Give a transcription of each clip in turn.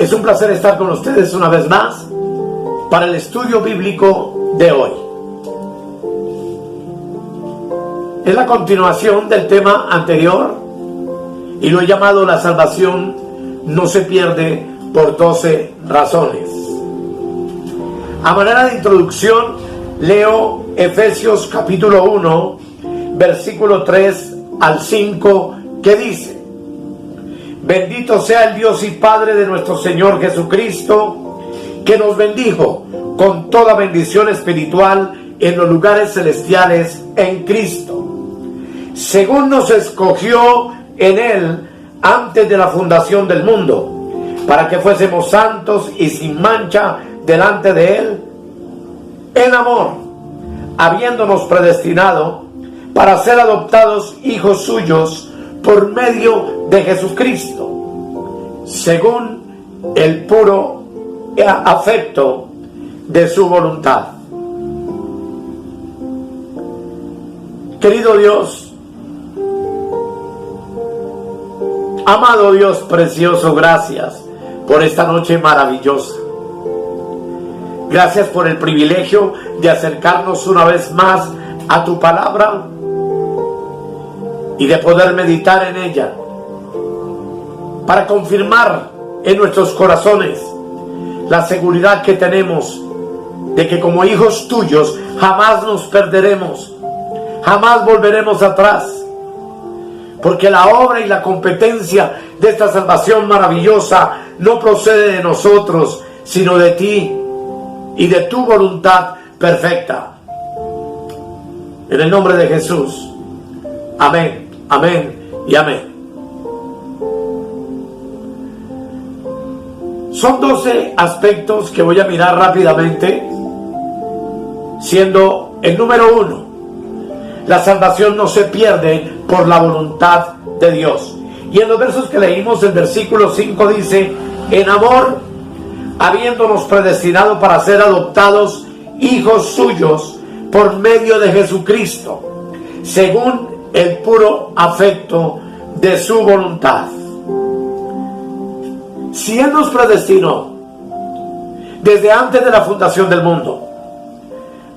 Es un placer estar con ustedes una vez más para el estudio bíblico de hoy. Es la continuación del tema anterior y lo he llamado La salvación no se pierde por 12 razones. A manera de introducción, leo Efesios capítulo 1, versículo 3 al 5, que dice: Bendito sea el Dios y Padre de nuestro Señor Jesucristo, que nos bendijo con toda bendición espiritual en los lugares celestiales en Cristo, según nos escogió en Él antes de la fundación del mundo, para que fuésemos santos y sin mancha delante de Él, en amor, habiéndonos predestinado para ser adoptados hijos suyos por medio de Jesucristo, según el puro afecto de su voluntad. Querido Dios, amado Dios precioso, gracias por esta noche maravillosa. Gracias por el privilegio de acercarnos una vez más a tu palabra y de poder meditar en ella, para confirmar en nuestros corazones la seguridad que tenemos de que como hijos tuyos jamás nos perderemos, jamás volveremos atrás, porque la obra y la competencia de esta salvación maravillosa no procede de nosotros, sino de ti y de tu voluntad perfecta. En el nombre de Jesús, amén. Amén y amén. Son 12 aspectos que voy a mirar rápidamente, siendo el número 1: la salvación no se pierde por la voluntad de Dios. Y en los versos que leímos, el versículo 5 dice: en amor, habiéndonos predestinado para ser adoptados hijos suyos por medio de Jesucristo, según el puro afecto de su voluntad. Si Él nos predestinó desde antes de la fundación del mundo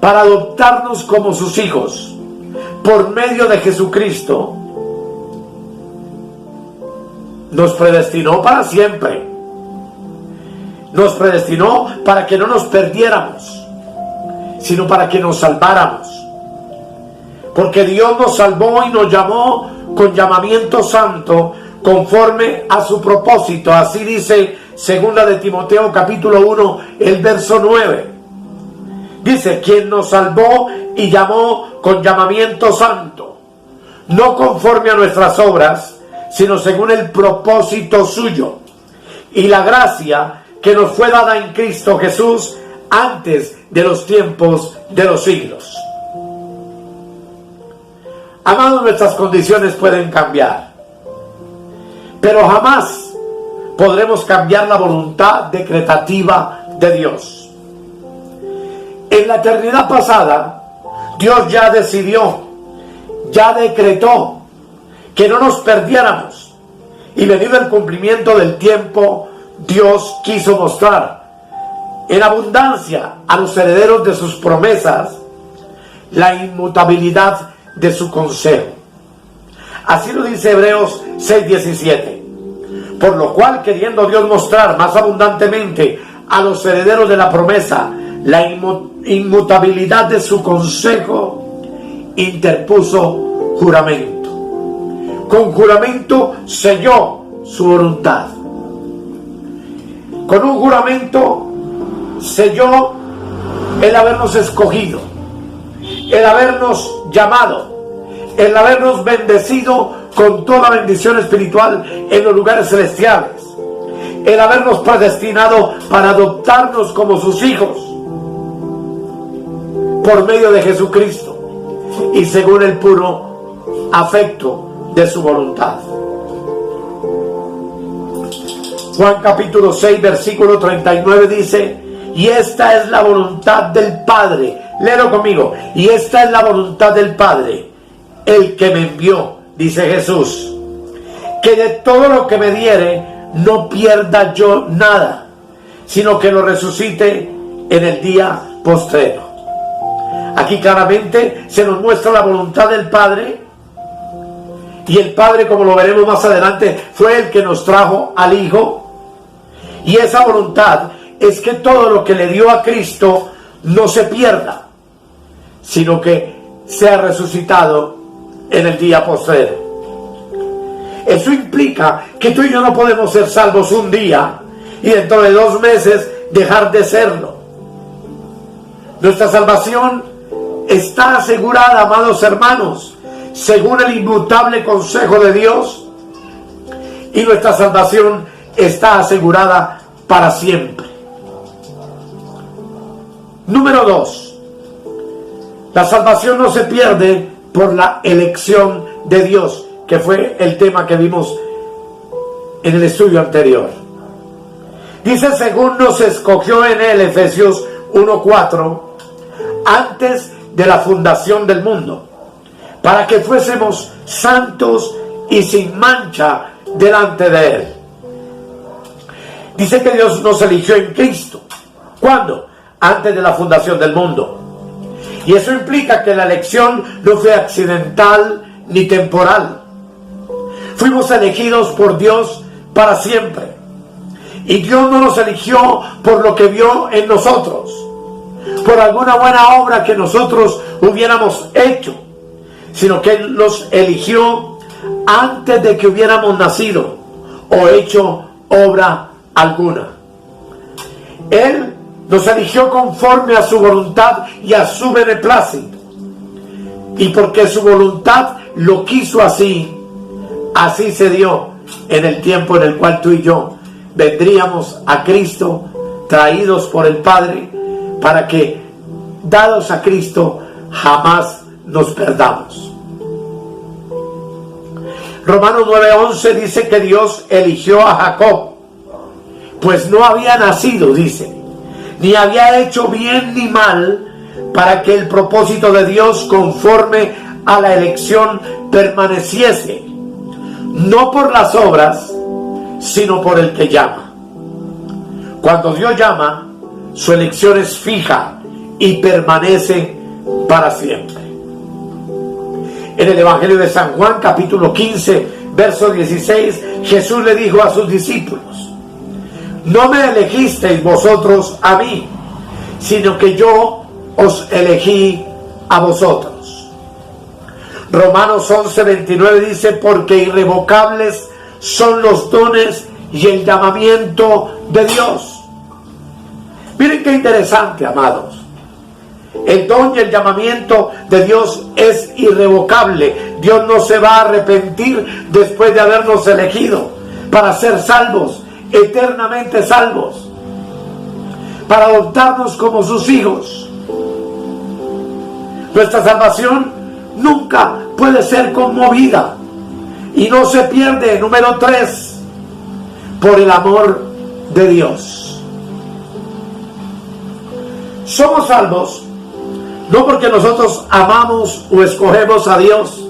para adoptarnos como sus hijos por medio de Jesucristo, nos predestinó para siempre. Nos predestinó para que no nos perdiéramos, sino para que nos salváramos. Porque Dios nos salvó y nos llamó con llamamiento santo, conforme a su propósito. Así dice segunda de Timoteo capítulo 1, el verso 9. Dice: quien nos salvó y llamó con llamamiento santo, no conforme a nuestras obras, sino según el propósito suyo, y la gracia que nos fue dada en Cristo Jesús antes de los tiempos de los siglos. Amados, nuestras condiciones pueden cambiar, pero jamás podremos cambiar la voluntad decretativa de Dios. En la eternidad pasada, Dios ya decidió, ya decretó que no nos perdiéramos, y venido el cumplimiento del tiempo, Dios quiso mostrar en abundancia a los herederos de sus promesas la inmutabilidad de su consejo. Así lo dice Hebreos 6:17. Por lo cual, queriendo Dios mostrar más abundantemente a los herederos de la promesa la inmutabilidad de su consejo, interpuso juramento. Con juramento selló su voluntad. Con un juramento selló el habernos escogido, el habernos llamado, el habernos bendecido con toda bendición espiritual en los lugares celestiales, el habernos predestinado para adoptarnos como sus hijos por medio de Jesucristo y según el puro afecto de su voluntad. Juan capítulo 6 versículo 39 dice: y esta es la voluntad del Padre. Léelo conmigo. Y esta es la voluntad del Padre, el que me envió, dice Jesús, que de todo lo que me diere no pierda yo nada, sino que lo resucite en el día postrero. Aquí claramente se nos muestra la voluntad del Padre, y el Padre, como lo veremos más adelante, fue el que nos trajo al Hijo, y esa voluntad es que todo lo que le dio a Cristo no se pierda, sino que sea resucitado en el día postrero. Eso implica que tú y yo no podemos ser salvos un día y dentro de 2 meses dejar de serlo. Nuestra salvación está asegurada, amados hermanos, según el inmutable consejo de Dios, y nuestra salvación está asegurada para siempre. Número 2. La salvación no se pierde por la elección de Dios, que fue el tema que vimos en el estudio anterior. Dice, según nos escogió en él, Efesios 1:4, antes de la fundación del mundo, para que fuésemos santos y sin mancha delante de él. Dice que Dios nos eligió en Cristo. ¿Cuándo? Antes de la fundación del mundo. Y eso implica que la elección no fue accidental ni temporal. Fuimos elegidos por Dios para siempre. Y Dios no nos eligió por lo que vio en nosotros, por alguna buena obra que nosotros hubiéramos hecho, sino que Él los eligió antes de que hubiéramos nacido o hecho obra alguna. Él nos eligió conforme a su voluntad y a su beneplácito. Y porque su voluntad lo quiso así, así se dio en el tiempo en el cual tú y yo vendríamos a Cristo, traídos por el Padre, para que, dados a Cristo, jamás nos perdamos. Romanos 9:11 dice que Dios eligió a Jacob, pues no había nacido, dice, ni había hecho bien ni mal, para que el propósito de Dios conforme a la elección permaneciese, no por las obras, sino por el que llama. Cuando Dios llama, su elección es fija y permanece para siempre. En el Evangelio de San Juan, capítulo 15, verso 16, Jesús le dijo a sus discípulos: no me elegisteis vosotros a mí, sino que yo os elegí a vosotros. Romanos 11:29 dice: porque irrevocables son los dones y el llamamiento de Dios. Miren qué interesante, amados. El don y el llamamiento de Dios es irrevocable. Dios no se va a arrepentir después de habernos elegido para ser salvos, eternamente salvos, para adoptarnos como sus hijos. Nuestra salvación nunca puede ser conmovida y no se pierde. Número 3, por el amor de Dios. Somos salvos no porque nosotros amamos o escogemos a Dios,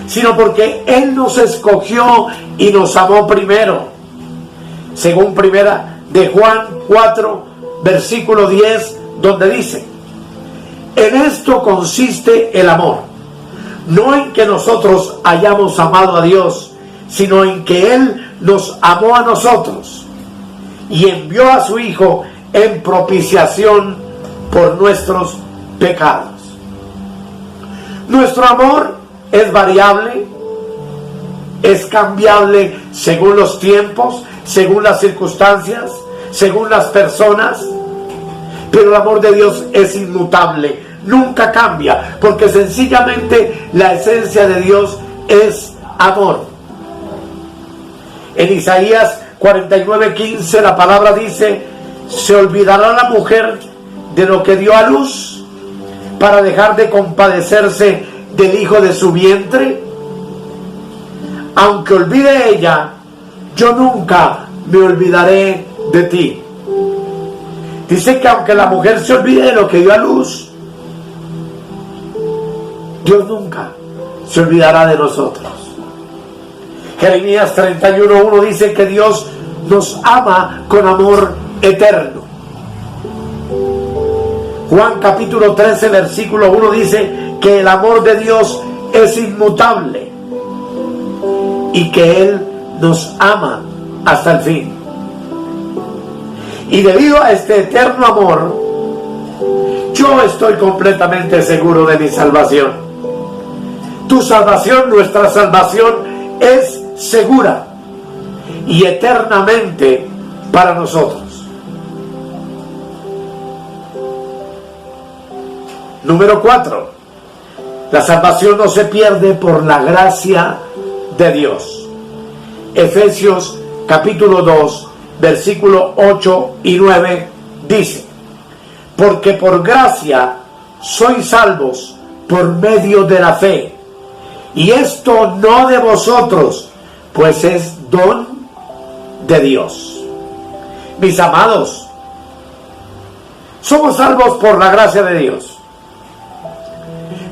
sino porque Él nos escogió y nos amó primero. Según primera de Juan 4, versículo 10, donde dice: en esto consiste el amor, no en que nosotros hayamos amado a Dios, sino en que Él nos amó a nosotros y envió a su Hijo en propiciación por nuestros pecados. Nuestro amor es variable, es cambiable según los tiempos, según las circunstancias, según las personas, pero el amor de Dios es inmutable, nunca cambia, porque sencillamente la esencia de Dios es amor. En Isaías 49:15 la palabra dice: ¿se olvidará la mujer de lo que dio a luz para dejar de compadecerse del hijo de su vientre? Aunque olvide ella, yo nunca me olvidaré de ti. Dice que aunque la mujer se olvide de lo que dio a luz, Dios nunca se olvidará de nosotros. Jeremías 31:1 dice que Dios nos ama con amor eterno. Juan capítulo 13 versículo 1 dice que el amor de Dios es inmutable y que Él nos ama hasta el fin. Y debido a este eterno amor, yo estoy completamente seguro de mi salvación. Tu salvación, nuestra salvación, es segura y eternamente para nosotros. Número 4. La salvación no se pierde por la gracia de Dios. Efesios capítulo 2, versículo 8 y 9 dice: porque por gracia sois salvos por medio de la fe, y esto no de vosotros, pues es don de Dios. Mis amados, somos salvos por la gracia de Dios,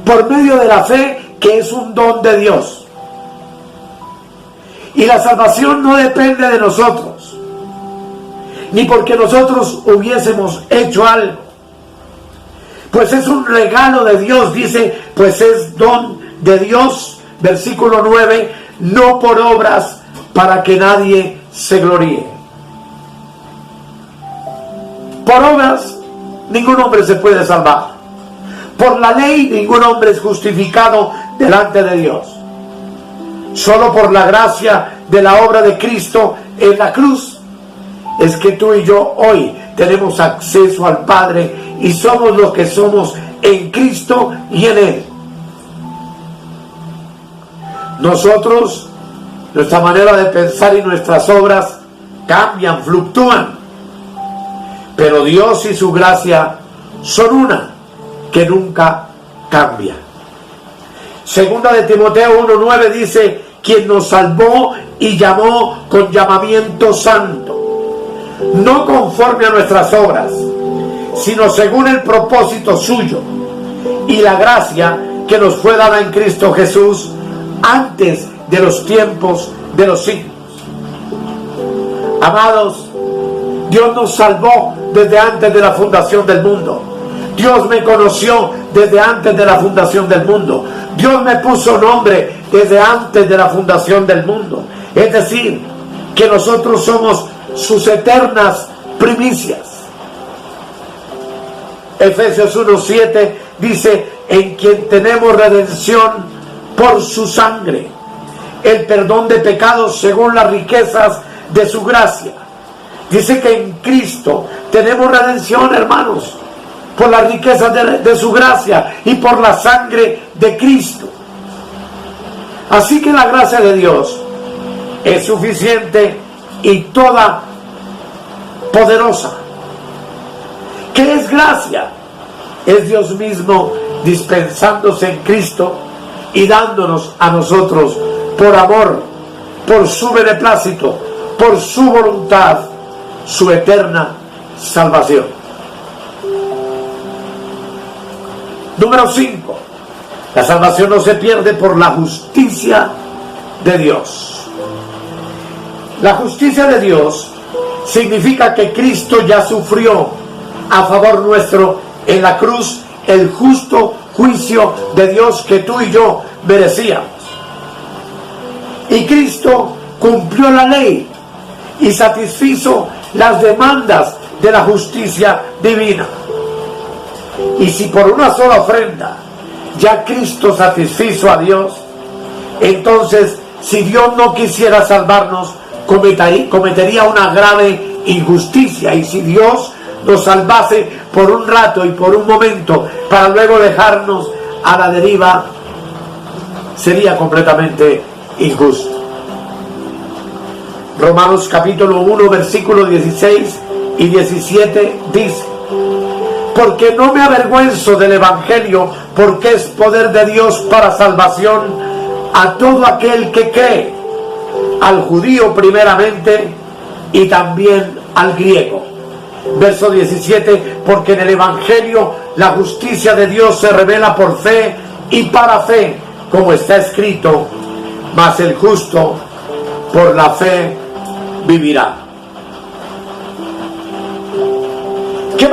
por medio de la fe, que es un don de Dios. Y la salvación no depende de nosotros, ni porque nosotros hubiésemos hecho algo, pues es un regalo de Dios. Dice, pues es don de Dios, versículo 9, no por obras, para que nadie se gloríe. Por obras ningún hombre se puede salvar. Por la ley ningún hombre es justificado delante de Dios. Solo por la gracia de la obra de Cristo en la cruz es que tú y yo hoy tenemos acceso al Padre y somos los que somos en Cristo y en Él. Nosotros, nuestra manera de pensar y nuestras obras cambian, fluctúan, pero Dios y su gracia son una que nunca cambia. Segunda de Timoteo 1:9 dice: quien nos salvó y llamó con llamamiento santo, no conforme a nuestras obras, sino según el propósito suyo y la gracia que nos fue dada en Cristo Jesús antes de los tiempos de los siglos. Amados, Dios nos salvó desde antes de la fundación del mundo. Dios me conoció desde antes de la fundación del mundo. Dios me puso nombre desde antes de la fundación del mundo. Es decir, que nosotros somos sus eternas primicias. Efesios 1:7 dice: en quien tenemos redención por su sangre, el perdón de pecados según las riquezas de su gracia. Dice que en Cristo tenemos redención, hermanos, por las riquezas de su gracia y por la sangre de Cristo. Así que la gracia de Dios es suficiente y toda poderosa. ¿Qué es gracia? Es Dios mismo dispensándose en Cristo y dándonos a nosotros por amor, por su beneplácito, por su voluntad, su eterna salvación. Número 5. La salvación no se pierde por la justicia de Dios. La justicia de Dios significa que Cristo ya sufrió a favor nuestro en la cruz el justo juicio de Dios que tú y yo merecíamos. Y Cristo cumplió la ley y satisfizo las demandas de la justicia divina. Y si por una sola ofrenda ya Cristo satisfizo a Dios, entonces si Dios no quisiera salvarnos, cometería una grave injusticia. Y si Dios nos salvase por un rato y por un momento para luego dejarnos a la deriva, sería completamente injusto. Romanos capítulo 1 versículos 16 y 17 dice: porque no me avergüenzo del Evangelio, porque es poder de Dios para salvación a todo aquel que cree, al judío primeramente y también al griego. Verso 17: porque en el Evangelio la justicia de Dios se revela por fe y para fe, como está escrito: mas el justo por la fe vivirá.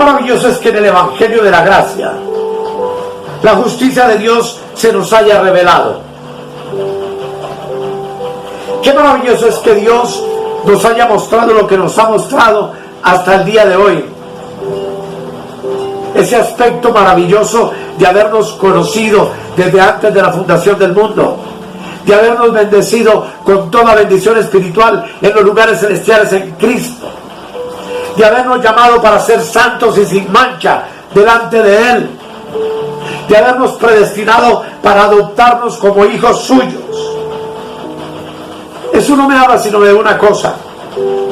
maravilloso es que en el Evangelio de la Gracia la justicia de Dios se nos haya revelado. Qué maravilloso es que Dios nos haya mostrado lo que nos ha mostrado hasta el día de hoy. Ese aspecto maravilloso de habernos conocido desde antes de la fundación del mundo, de habernos bendecido con toda bendición espiritual en los lugares celestiales en Cristo, de habernos llamado para ser santos y sin mancha delante de Él, de habernos predestinado para adoptarnos como hijos suyos. Eso no me habla sino de una cosa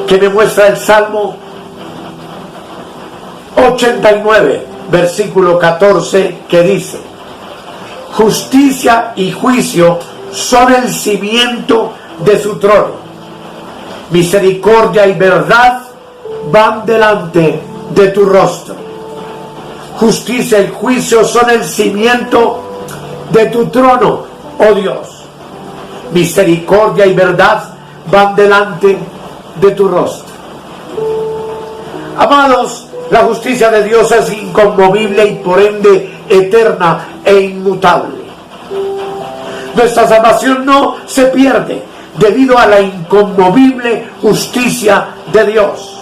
que me muestra el Salmo 89, versículo 14, que dice: justicia y juicio son el cimiento de su trono, misericordia y verdad van delante de tu rostro. Justicia y juicio son el cimiento de tu trono, oh Dios. Misericordia y verdad van delante de tu rostro. Amados, la justicia de Dios es inconmovible y por ende eterna e inmutable. Nuestra salvación no se pierde debido a la inconmovible justicia de Dios.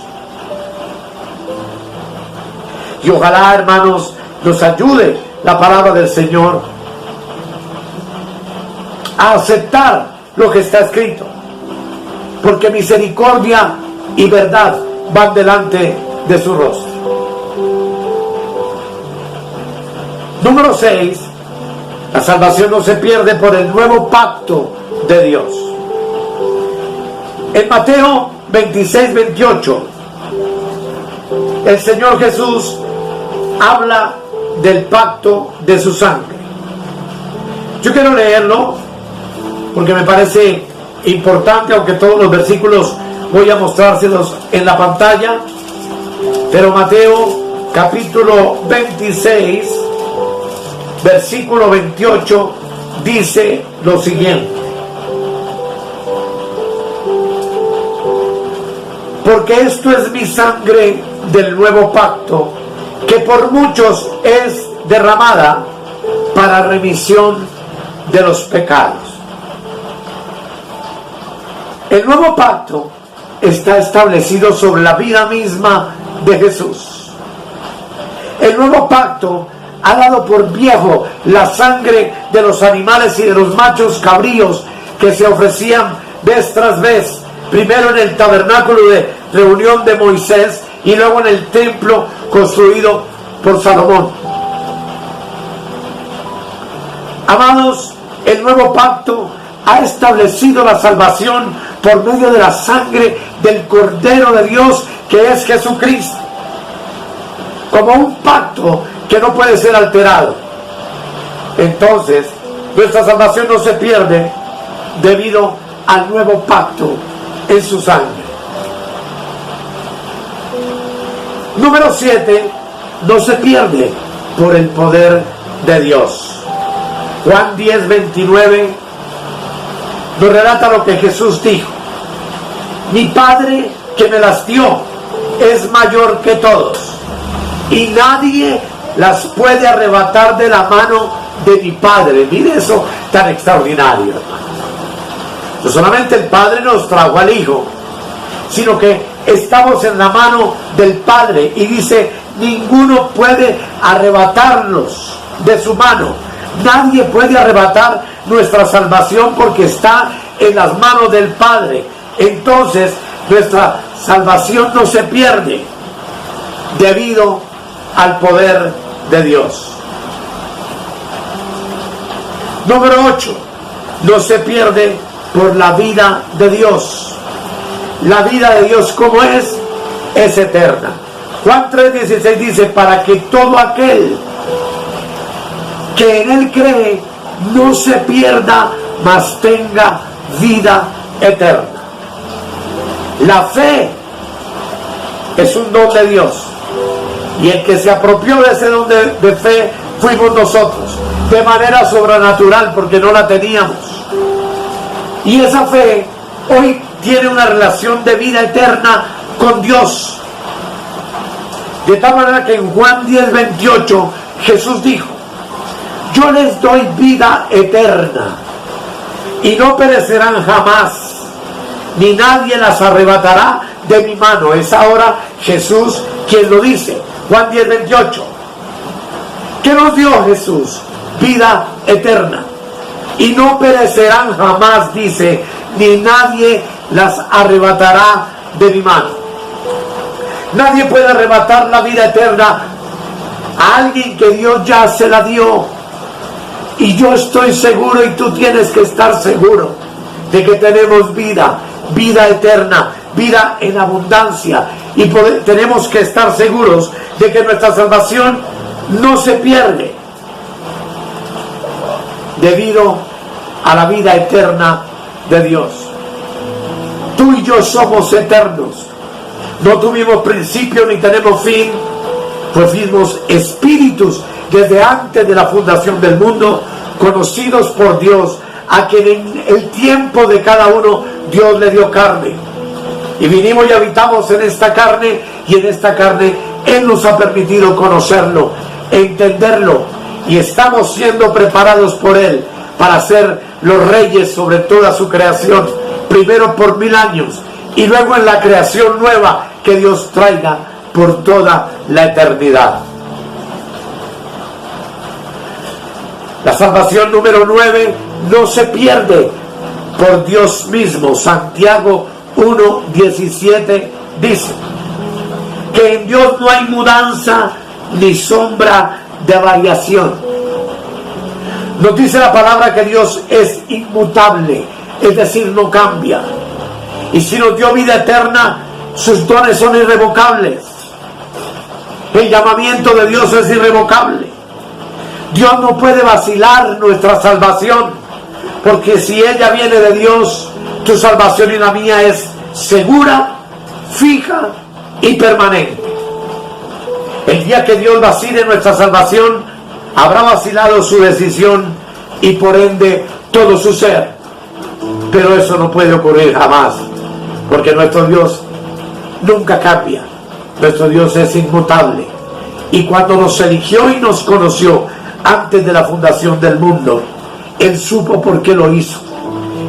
Y ojalá, hermanos, nos ayude la palabra del Señor a aceptar lo que está escrito, porque misericordia y verdad van delante de su rostro. Número 6. La salvación no se pierde por el nuevo pacto de Dios. En Mateo 26, 28, el Señor Jesús habla del pacto de su sangre. Yo quiero leerlo porque me parece importante, aunque todos los versículos voy a mostrárselos en la pantalla. Pero Mateo capítulo 26, versículo 28 dice lo siguiente: porque esto es mi sangre del nuevo pacto, que por muchos es derramada para remisión de los pecados. El nuevo pacto está establecido sobre la vida misma de Jesús. El nuevo pacto ha dado por viejo la sangre de los animales y de los machos cabríos que se ofrecían vez tras vez, primero en el tabernáculo de reunión de Moisés y luego en el templo construido por Salomón. Amados, el nuevo pacto ha establecido la salvación por medio de la sangre del Cordero de Dios, que es Jesucristo, como un pacto que no puede ser alterado. Entonces, nuestra salvación no se pierde debido al nuevo pacto en su sangre. Número 7, no se pierde por el poder de Dios. Juan 10, 29 nos relata lo que Jesús dijo: mi Padre que me las dio es mayor que todos, y nadie las puede arrebatar de la mano de mi Padre. Mire eso tan extraordinario, hermano. No solamente el Padre nos trajo al Hijo, sino que estamos en la mano del Padre, y dice: ninguno puede arrebatarnos de su mano. Nadie puede arrebatar nuestra salvación porque está en las manos del Padre. Entonces, nuestra salvación no se pierde debido al poder de Dios. Número 8, no se pierde por la vida de Dios. La vida de Dios, ¿cómo es? Es eterna. Juan 3:16 dice: para que todo aquel que en Él cree no se pierda, mas tenga vida eterna. La fe es un don de Dios, y el que se apropió de ese don de fe fuimos nosotros, de manera sobrenatural, porque no la teníamos. Y esa fe hoy tiene una relación de vida eterna con Dios. De tal manera que en Juan 10:28 Jesús dijo: yo les doy vida eterna y no perecerán jamás, ni nadie las arrebatará de mi mano. Es ahora Jesús quien lo dice. Juan 10:28. ¿Qué nos dio Jesús? Vida eterna. Y no perecerán jamás, dice, ni nadie las arrebatará de mi mano. Nadie puede arrebatar la vida eterna a alguien que Dios ya se la dio. Y yo estoy seguro, y tú tienes que estar seguro, de que tenemos vida eterna, vida en abundancia. Y tenemos que estar seguros de que nuestra salvación no se pierde, debido a la vida eterna de Dios. Tú y yo somos eternos. No tuvimos principio ni tenemos fin, pues fuimos espíritus desde antes de la fundación del mundo, conocidos por Dios, a quien en el tiempo de cada uno Dios le dio carne. Y vinimos y habitamos en esta carne, y en esta carne Él nos ha permitido conocerlo, entenderlo, y estamos siendo preparados por Él para ser los reyes sobre toda su creación, primero por 1000 años, y luego en la creación nueva que Dios traiga por toda la eternidad. La salvación número 9 no se pierde por Dios mismo. Santiago 1:17 dice que en Dios no hay mudanza ni sombra de variación. Nos dice la palabra que Dios es inmutable, es decir, no cambia. Y si nos dio vida eterna, sus dones son irrevocables. El llamamiento de Dios es irrevocable. Dios no puede vacilar nuestra salvación, porque si ella viene de Dios, tu salvación y la mía es segura, fija y permanente. El día que Dios vacile nuestra salvación, habrá vacilado su decisión y por ende todo su ser. Pero eso no puede ocurrir jamás, porque nuestro Dios nunca cambia. Nuestro Dios es inmutable. Y cuando nos eligió y nos conoció antes de la fundación del mundo, Él supo por qué lo hizo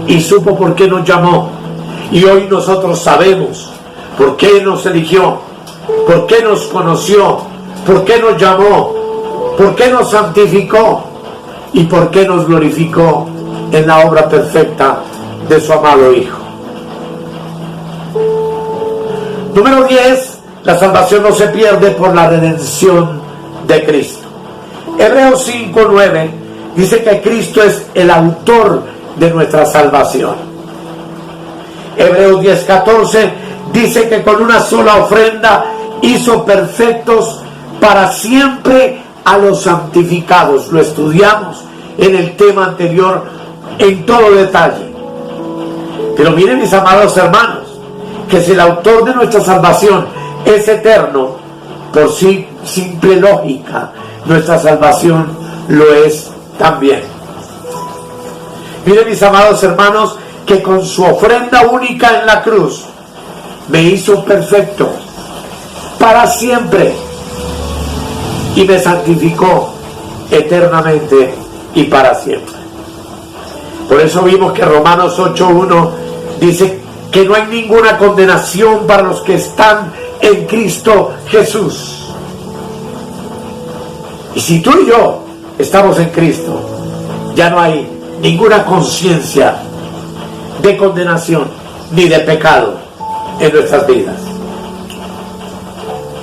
y supo por qué nos llamó. Y hoy nosotros sabemos por qué nos eligió, por qué nos conoció, por qué nos llamó, por qué nos santificó y por qué nos glorificó en la obra perfecta de su amado Hijo. Número 10. La salvación no se pierde por la redención de Cristo. Hebreos 5:9 dice que Cristo es el autor de nuestra salvación. Hebreos 10:14 dice que con una sola ofrenda hizo perfectos para siempre a los santificados. Lo estudiamos en el tema anterior en todo detalle. Pero miren, mis amados hermanos, que si el autor de nuestra salvación es eterno, por sí, simple lógica, nuestra salvación lo es también. Miren, mis amados hermanos, que con su ofrenda única en la cruz me hizo perfecto para siempre y me santificó eternamente y para siempre. Por eso vimos que Romanos 8:1 dice que no hay ninguna condenación para los que están en Cristo Jesús. Y si tú y yo estamos en Cristo, ya no hay ninguna conciencia de condenación ni de pecado en nuestras vidas.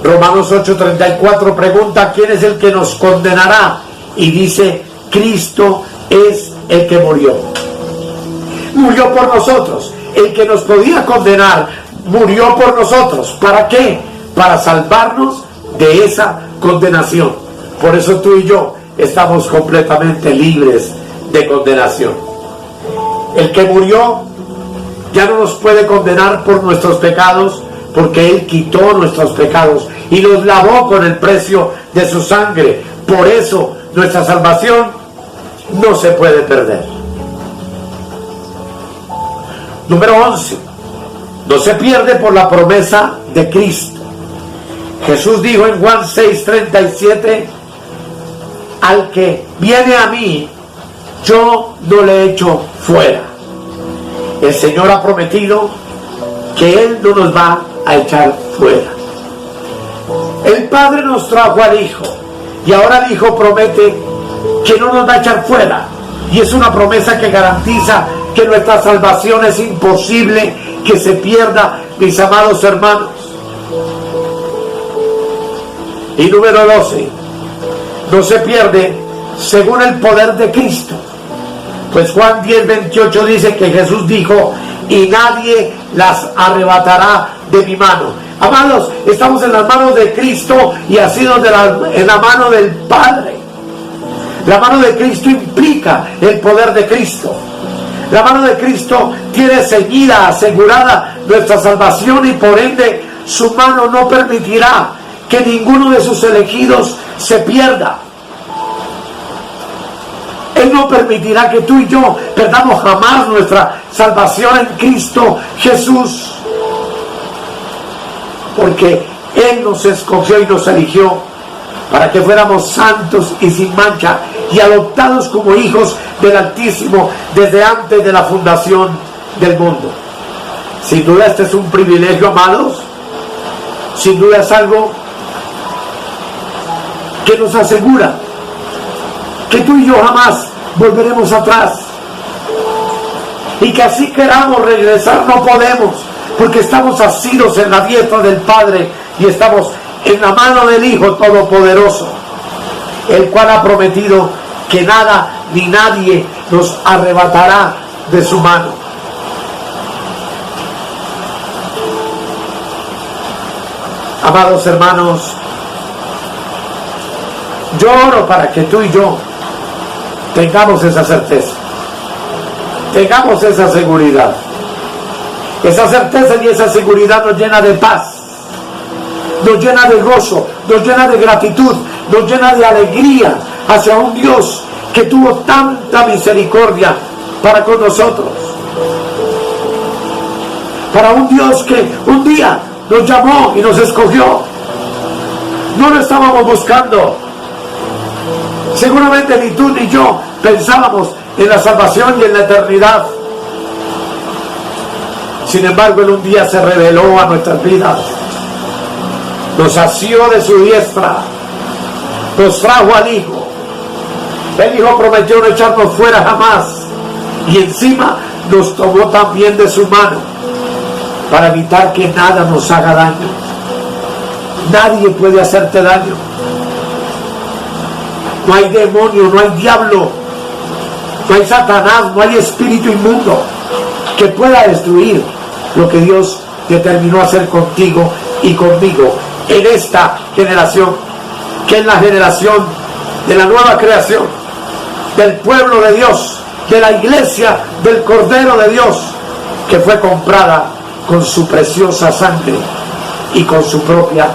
Romanos 8:34 pregunta: ¿quién es el que nos condenará? Y dice: Cristo es el que murió. Murió por nosotros. El que nos podía condenar murió por nosotros. ¿Para qué? Para salvarnos de esa condenación. Por eso tú y yo estamos completamente libres de condenación. El que murió ya no nos puede condenar por nuestros pecados, porque Él quitó nuestros pecados y los lavó con el precio de su sangre. Por eso nuestra salvación no se puede perder. Número 11. No se pierde por la promesa de Cristo. Jesús dijo en Juan 6:37, al que viene a mí, yo no le echo fuera. El Señor ha prometido que Él no nos va a echar fuera. El Padre nos trajo al Hijo y ahora el Hijo promete que no nos va a echar fuera. Y es una promesa que garantiza que nuestra salvación es imposible que se pierda, mis amados hermanos. Y número 12, no se pierde según el poder de Cristo. Pues Juan 10:28 dice que Jesús dijo, y nadie las arrebatará de mi mano. Amados, estamos en las manos de Cristo y así en la mano del Padre. La mano de Cristo implica el poder de Cristo. La mano de Cristo tiene ceñida, asegurada nuestra salvación y por ende su mano no permitirá que ninguno de sus elegidos se pierda. Él no permitirá que tú y yo perdamos jamás nuestra salvación en Cristo Jesús. Porque Él nos escogió y nos eligió para que fuéramos santos y sin mancha y adoptados como hijos del Altísimo desde antes de la fundación del mundo. Sin duda este es un privilegio, amados. Sin duda es algo que nos asegura que tú y yo jamás volveremos atrás, y que así queramos regresar no podemos, porque estamos asidos en la diestra del Padre y estamos en la mano del Hijo Todopoderoso, el cual ha prometido que nada ni nadie nos arrebatará de su mano. Amados hermanos, yo oro para que tú y yo tengamos esa certeza, tengamos esa seguridad. Esa certeza y esa seguridad nos llena de paz, nos llena de gozo, nos llena de gratitud, nos llena de alegría hacia un Dios que tuvo tanta misericordia para con nosotros. Para un Dios que un día nos llamó y nos escogió. No lo estábamos buscando. Seguramente ni tú ni yo pensábamos en la salvación y en la eternidad. Sin embargo, Él un día se reveló a nuestras vidas, nos asió de su diestra, nos trajo al Hijo. El Hijo prometió no echarnos fuera jamás, y encima nos tomó también de su mano para evitar que nada nos haga daño. Nadie puede hacerte daño. No hay demonio, no hay diablo, no hay Satanás, no hay espíritu inmundo que pueda destruir lo que Dios determinó hacer contigo y conmigo en esta generación, que es la generación de la nueva creación, del pueblo de Dios, de la iglesia del Cordero de Dios, que fue comprada con su preciosa sangre y con su propia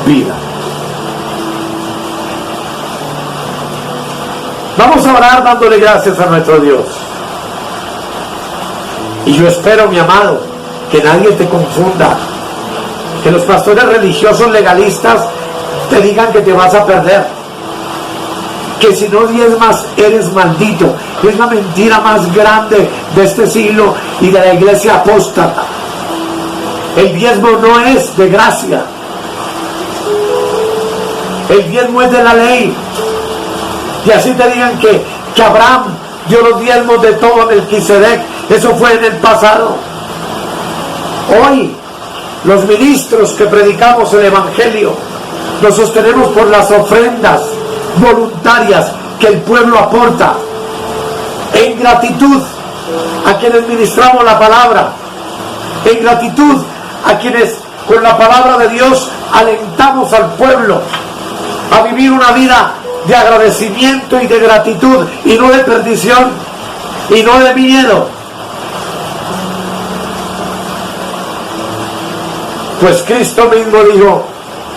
vida. Vamos a orar dándole gracias a nuestro Dios. Y yo espero, mi amado, que nadie te confunda, que los pastores religiosos legalistas te digan que te vas a perder, que si no diezmas eres maldito. Es la mentira más grande de este siglo y de la iglesia apóstata. El diezmo no es de gracia, el diezmo es de la ley. Y así te digan que Abraham dio los diezmos de todo a Melquisedec, eso fue en el pasado. Hoy los ministros que predicamos el Evangelio nos sostenemos por las ofrendas voluntarias que el pueblo aporta, en gratitud a quienes ministramos la palabra, en gratitud a quienes con la palabra de Dios alentamos al pueblo a vivir una vida de agradecimiento y de gratitud, y no de perdición y no de miedo. Pues Cristo mismo dijo: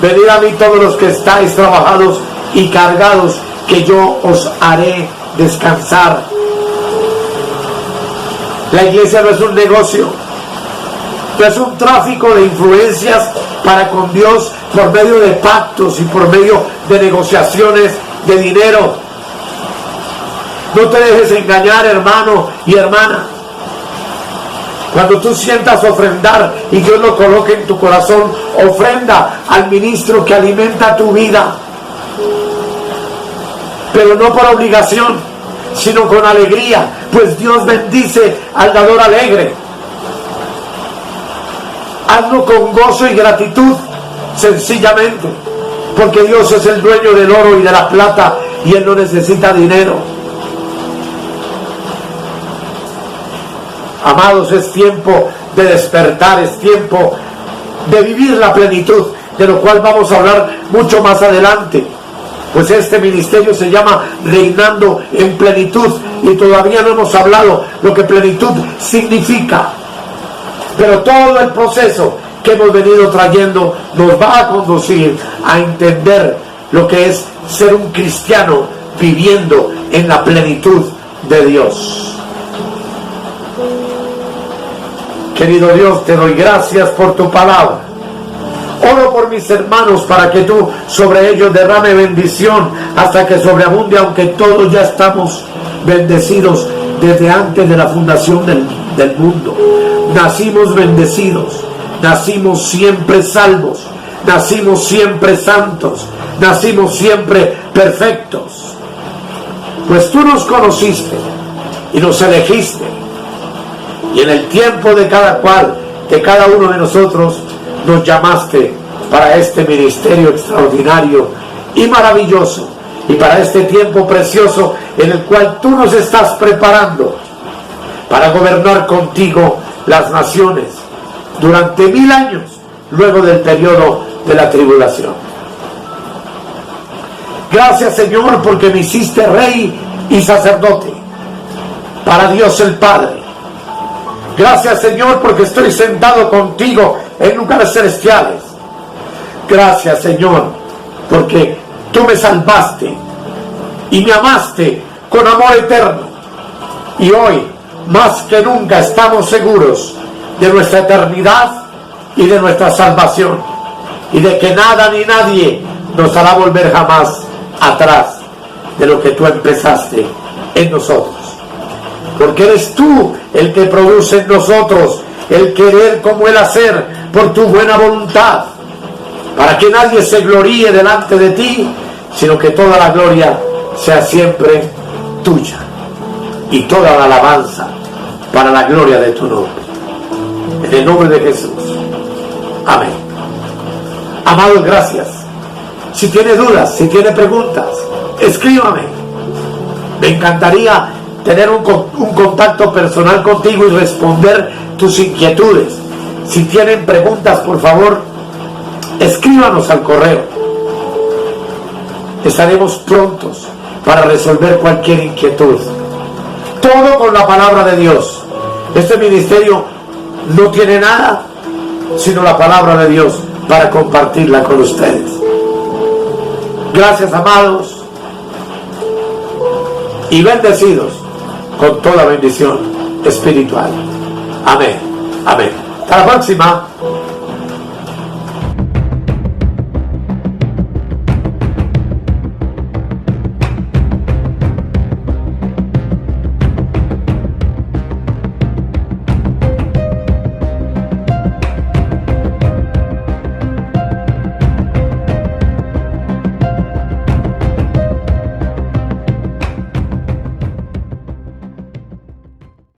venid a mí todos los que estáis trabajados y cargados, que yo os haré descansar. La iglesia no es un negocio. es un tráfico de influencias para con Dios por medio de pactos y por medio de negociaciones de dinero. No te dejes engañar, hermano y hermana. Cuando tú sientas ofrendar y Dios lo coloque en tu corazón, ofrenda al ministro que alimenta tu vida. Pero no por obligación, sino con alegría, pues Dios bendice al dador alegre. Hazlo con gozo y gratitud, sencillamente, porque Dios es el dueño del oro y de la plata y Él no necesita dinero. Amados, es tiempo de despertar, es tiempo de vivir la plenitud, de lo cual vamos a hablar mucho más adelante. Pues este ministerio se llama Reinando en Plenitud y todavía no hemos hablado lo que plenitud significa. Pero todo el proceso que hemos venido trayendo nos va a conducir a entender lo que es ser un cristiano viviendo en la plenitud de Dios. Querido Dios, te doy gracias por tu palabra. Oro por mis hermanos para que tú sobre ellos derrame bendición hasta que sobreabunde, aunque todos ya estamos bendecidos desde antes de la fundación del mundo. Nacimos bendecidos, nacimos siempre salvos, nacimos siempre santos, nacimos siempre perfectos. Pues tú nos conociste y nos elegiste, y en el tiempo de cada cual, de cada uno de nosotros, nos llamaste para este ministerio extraordinario y maravilloso, y para este tiempo precioso en el cual tú nos estás preparando para gobernar contigo las naciones durante 1000 años, luego del periodo de la tribulación. Gracias, Señor, porque me hiciste rey y sacerdote para Dios el Padre. Gracias, Señor, porque estoy sentado contigo en lugares celestiales. Gracias, Señor, porque tú me salvaste y me amaste con amor eterno. Y hoy, más que nunca, estamos seguros de nuestra eternidad y de nuestra salvación, y de que nada ni nadie nos hará volver jamás atrás de lo que tú empezaste en nosotros. Porque eres tú el que produce en nosotros el querer como el hacer por tu buena voluntad, para que nadie se gloríe delante de ti, sino que toda la gloria sea siempre tuya y toda la alabanza para la gloria de tu nombre. En el nombre de Jesús. Amén. Amados, gracias. Si tiene dudas, si tiene preguntas, escríbame. Me encantaría tener un contacto personal contigo y responder tus inquietudes. Si tienen preguntas, por favor, escríbanos al correo. Estaremos prontos para resolver cualquier inquietud. Todo con la palabra de Dios. Este ministerio no tiene nada sino la palabra de Dios para compartirla con ustedes. Gracias, amados, y bendecidos con toda bendición espiritual. Amén. Amén. Hasta la próxima.